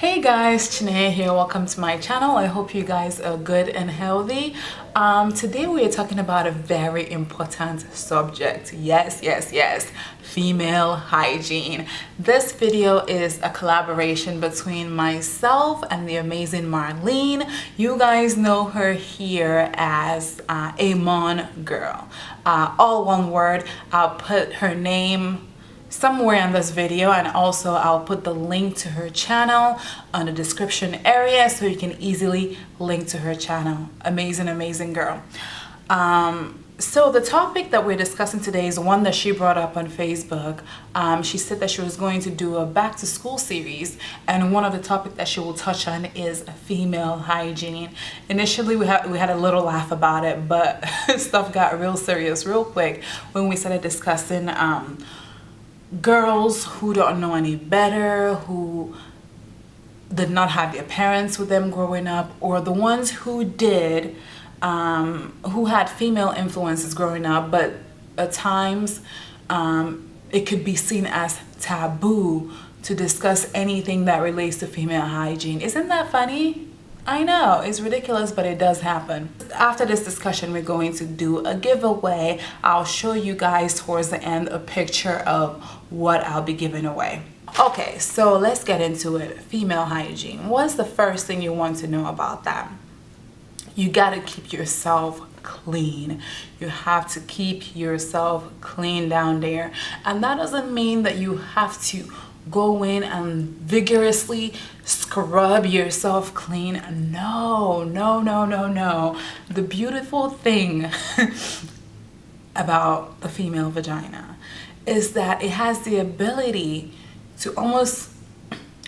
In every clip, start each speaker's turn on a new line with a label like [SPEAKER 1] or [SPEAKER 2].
[SPEAKER 1] Hey guys, Chinea here. Welcome to my channel. I hope you guys are good and healthy. Today we are talking about a very important subject. Yes, female hygiene. This video is a collaboration between myself and the amazing Marlene. You guys know her here as Amon Girl. All one word. I'll put her name somewhere in this video, and also I'll put the link to her channel on the description area so you can easily link to her channel. Amazing girl. So the topic that we're discussing today is one that she brought up on Facebook. She said that she was going to do a back to school series, and one of the topics that she will touch on is female hygiene. Initially we had a little laugh about it, but stuff got real serious real quick when we started discussing girls who don't know any better, who did not have their parents with them growing up, or the ones who did, who had female influences growing up, but at times it could be seen as taboo to discuss anything that relates to female hygiene. Isn't that funny? I know, it's ridiculous, but it does happen. After this discussion, we're going to do a giveaway. I'll show you guys towards the end a picture of what I'll be giving away. Okay, so let's get into it. Female hygiene. What's the first thing you want to know about that? You gotta keep yourself clean. You have to keep yourself clean down there. And that doesn't mean that you have to go in and vigorously scrub yourself clean. No. The beautiful thing about the female vagina is that it has the ability to almost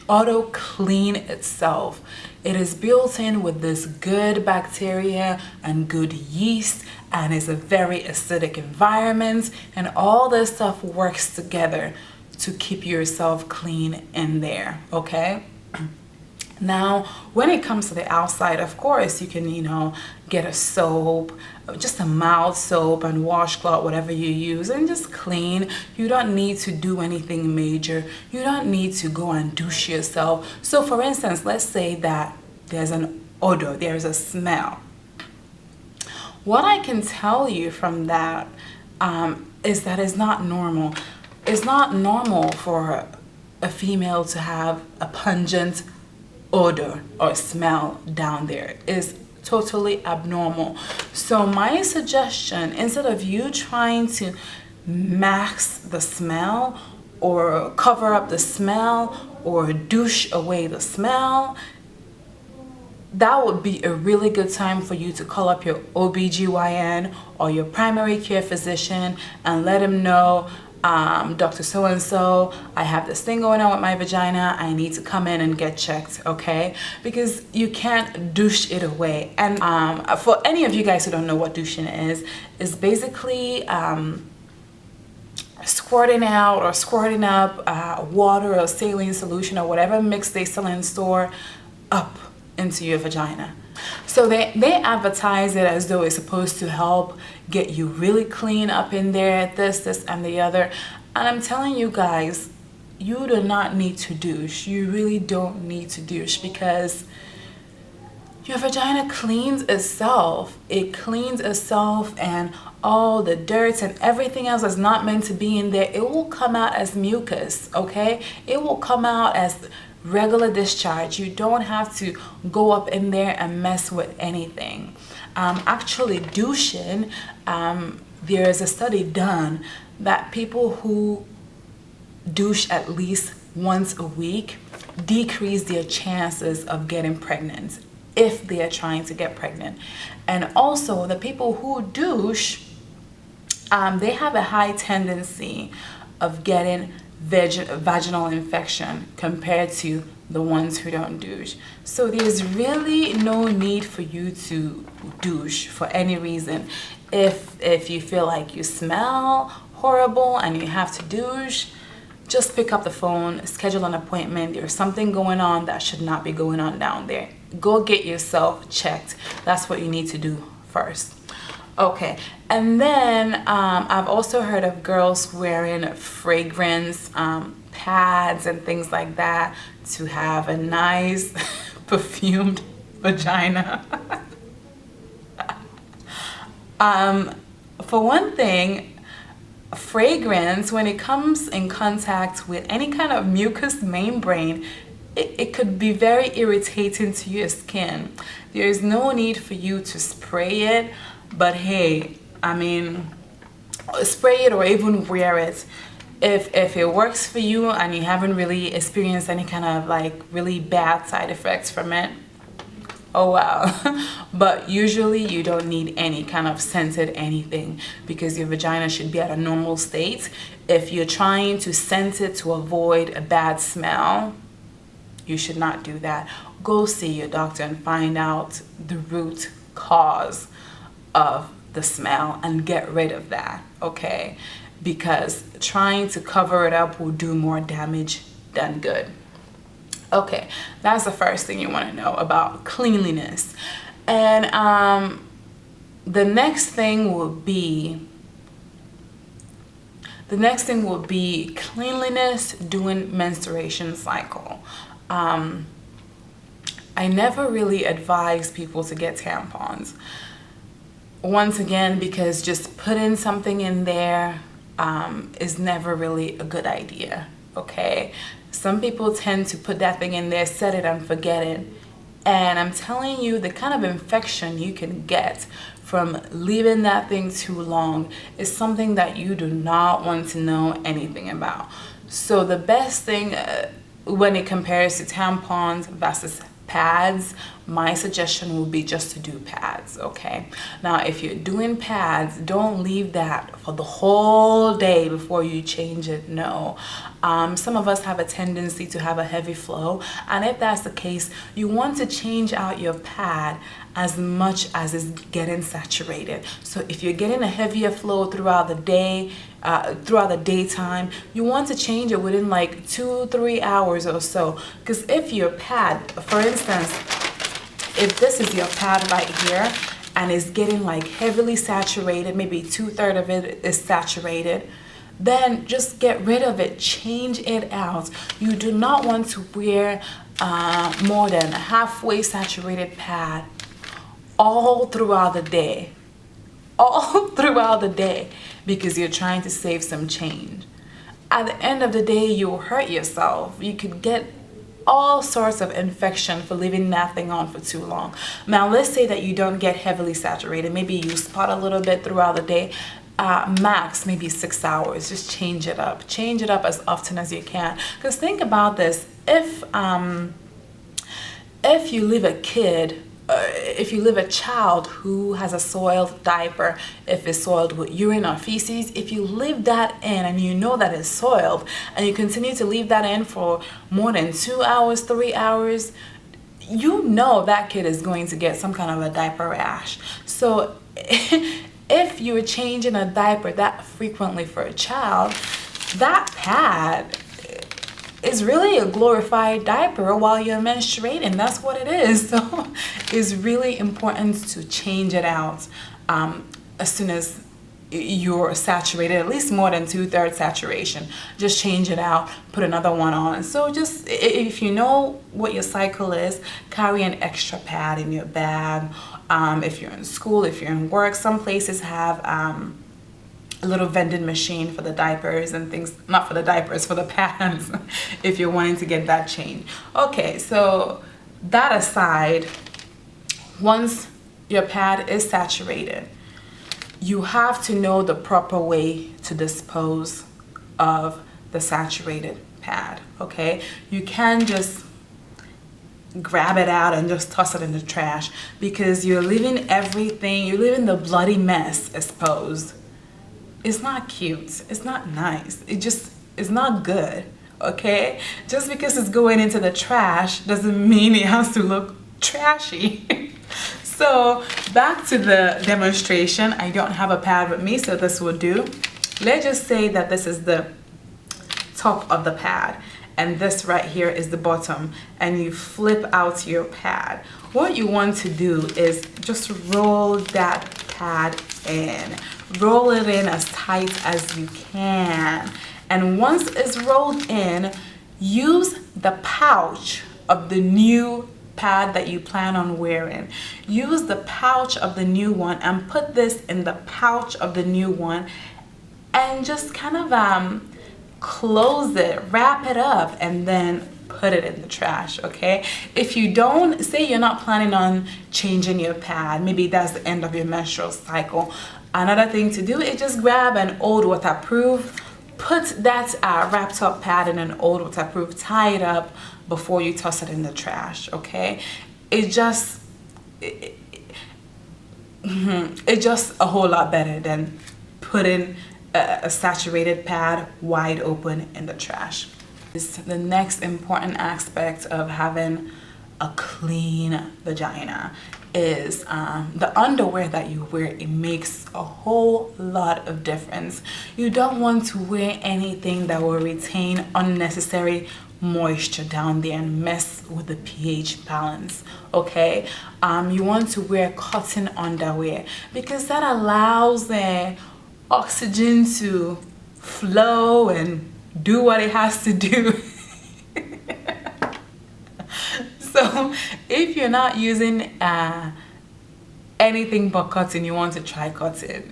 [SPEAKER 1] auto clean itself. It is built in with this good bacteria and good yeast, and is a very acidic environment, and all this stuff works together to keep yourself clean in there. Okay, now when it comes to the outside, of course you can get a soap, just a mild soap and washcloth, whatever you use, and just clean. You don't need to do anything major. You don't need to go and douche yourself. So for instance, let's say that there's an odor, there's a smell. What I can tell you from that is that it's not normal. It's not normal for a female to have a pungent odor or smell down there. It's totally abnormal. So my suggestion, instead of you trying to mask the smell or cover up the smell or douche away the smell, that would be a really good time for you to call up your OBGYN or your primary care physician and let him know, Dr. So-and-so, I have this thing going on with my vagina. I need to come in and get checked, okay? Because you can't douche it away. And for any of you guys who don't know what douching is basically squirting out or squirting up water or saline solution or whatever mix they sell in store up into your vagina. So they advertise it as though it's supposed to help get you really clean up in there, this and the other. And I'm telling you guys, you do not need to douche. You really don't need to douche, because your vagina cleans itself. It cleans itself, and all the dirt and everything else that's not meant to be in there, it will come out as mucus, okay? It will come out as regular discharge. You don't have to go up in there and mess with anything. Actually, douching, there is a study done that people who douche at least once a week decrease their chances of getting pregnant if they are trying to get pregnant. And also the people who douche, they have a high tendency of getting vaginal infection compared to the ones who don't douche. So there's really no need for you to douche for any reason. If you feel like you smell horrible and you have to douche, just pick up the phone, schedule an appointment. There's something going on that should not be going on down there. Go get yourself checked. That's what you need to do first. Okay, and then I've also heard of girls wearing fragrance pads and things like that to have a nice perfumed vagina. For one thing, fragrance, when it comes in contact with any kind of mucous membrane, it could be very irritating to your skin. There is no need for you to spray it, but hey, I mean, spray it or even wear it. If it works for you and you haven't really experienced any kind of like really bad side effects from it, oh wow. But usually you don't need any kind of scented anything because your vagina should be at a normal state. If you're trying to scent it to avoid a bad smell, you should not do that. Go see your doctor and find out the root cause of the smell and get rid of that, okay? Because trying to cover it up will do more damage than good. Okay, that's the first thing you want to know about cleanliness. And the next thing will be cleanliness during menstruation cycle. I never really advise people to get tampons. Once again, because just putting something in there is never really a good idea, okay? Some people tend to put that thing in there, set it and forget it. And I'm telling you, the kind of infection you can get from leaving that thing too long is something that you do not want to know anything about. So the best thing when it compares to tampons versus pads, my suggestion would be just to do pads, okay? Now, if you're doing pads, don't leave that for the whole day before you change it. No. Some of us have a tendency to have a heavy flow, and if that's the case, you want to change out your pad as much as it's getting saturated. So if you're getting a heavier flow throughout the day, throughout the daytime, you want to change it within like 2-3 hours or so. Because if your pad, for instance, if this is your pad right here and it's getting like heavily saturated, maybe 2/3 of it is saturated, then just get rid of it, change it out. You do not want to wear more than a halfway saturated pad all throughout the day. All throughout the day, because you're trying to save some change. At the end of the day, you'll hurt yourself. You could get all sorts of infection for leaving that thing on for too long. Now, let's say that you don't get heavily saturated. Maybe you spot a little bit throughout the day. Max maybe 6 hours. Just change it up. Change it up as often as you can. Because think about this. If you leave a kid, if you leave a child who has a soiled diaper, if it's soiled with urine or feces, if you leave that in and you know that it's soiled and you continue to leave that in for more than 2 hours, 3 hours, you know that kid is going to get some kind of a diaper rash. So if you're changing a diaper that frequently for a child, that pad is really a glorified diaper while you're menstruating. That's what it is. So it's really important to change it out as soon as you're saturated, at least more than 2/3 saturation. Just change it out, put another one on. So just, if you know what your cycle is, carry an extra pad in your bag. If you're in school, if you're in work, some places have a little vending machine for the diapers and things, not for the diapers, for the pads, if you're wanting to get that changed. Okay, so that aside, once your pad is saturated, you have to know the proper way to dispose of the saturated pad, okay? You can just grab it out and just toss it in the trash because you're leaving everything, you're leaving the bloody mess exposed. It's not cute. It's not nice. It's not good, okay? Just because it's going into the trash doesn't mean it has to look trashy. So back to the demonstration. I don't have a pad with me, so this will do. Let's just say that this is the top of the pad and this right here is the bottom, and you flip out your pad. What you want to do is just roll that pad in. Roll it in as tight as you can. And once it's rolled in, use the pouch of the new pad that you plan on wearing. Use the pouch of the new one and put this in the pouch of the new one, and just kind of close it, wrap it up, and then put it in the trash. Okay, if you don't, say you're not planning on changing your pad, maybe that's the end of your menstrual cycle, another thing to do is just grab an old waterproof, put that wrapped up pad in an old waterproof, tie it up before you toss it in the trash. Okay, it's just a whole lot better than putting a saturated pad wide open in the trash. The next important aspect of having a clean vagina is the underwear that you wear. It makes a whole lot of difference. You don't want to wear anything that will retain unnecessary moisture down there and mess with the pH balance. Okay, you want to wear cotton underwear because that allows the oxygen to flow and do what it has to do. So if you're not using anything but cotton, you want to try cotton,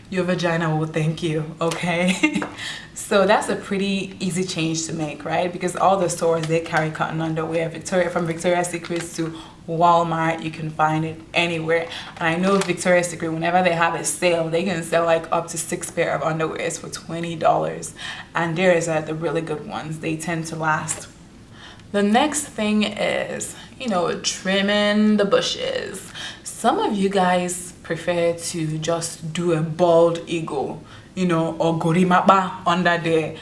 [SPEAKER 1] your vagina will thank you. Okay. So that's a pretty easy change to make, right? Because all the stores, they carry cotton underwear. From Victoria's Secrets to Walmart, you can find it anywhere. And I know Victoria's Secret, whenever they have a sale, they can sell like up to 6 pair of underwears for $20, and theirs are the really good ones. They tend to last. The next thing is, trimming the bushes. Some of you guys prefer to just do a bald eagle, or gorimapa under there.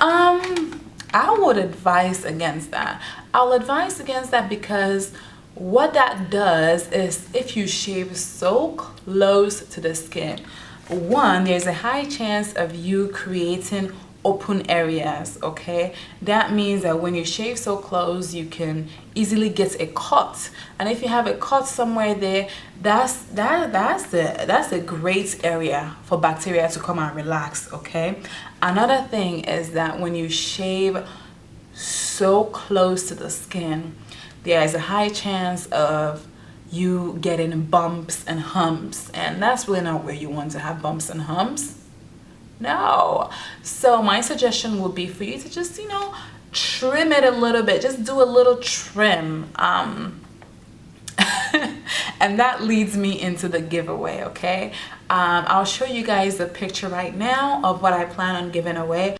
[SPEAKER 1] I would advise against that. I'll advise against that because what that does is, if you shave so close to the skin, one, there's a high chance of you creating open areas. Okay, that means that when you shave so close, you can easily get a cut, and if you have a cut somewhere there, that's a great area for bacteria to come and relax. Okay, another thing is that when you shave so close to the skin, there is a high chance of you getting bumps and humps, and that's really not where you want to have bumps and humps. No. So my suggestion would be for you to just, trim it a little bit. Just do a little trim. And that leads me into the giveaway. Okay, I'll show you guys the picture right now of what I plan on giving away.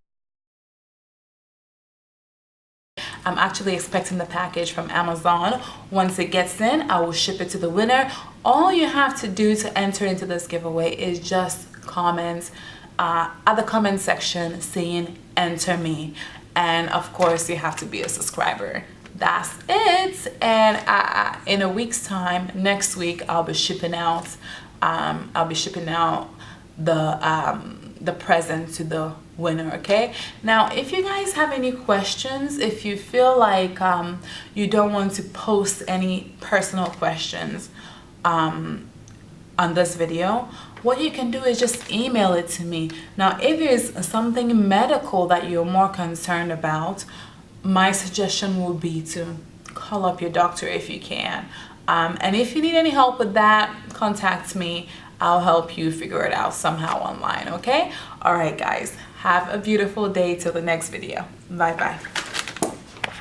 [SPEAKER 1] I'm actually expecting the package from Amazon. Once it gets in, I will ship it to the winner. All you have to do to enter into this giveaway is just comment at the comment section saying "enter me," and of course you have to be a subscriber. That's it. And in a week's time, next week, I'll be shipping out the present to the winner. Okay, now if you guys have any questions, if you feel like you don't want to post any personal questions on this video, what you can do is just email it to me. Now if it's something medical that you're more concerned about, my suggestion would be to call up your doctor if you can, and if you need any help with that, contact me. I'll help you figure it out somehow online. Okay, all right guys, have a beautiful day till the next video. Bye bye.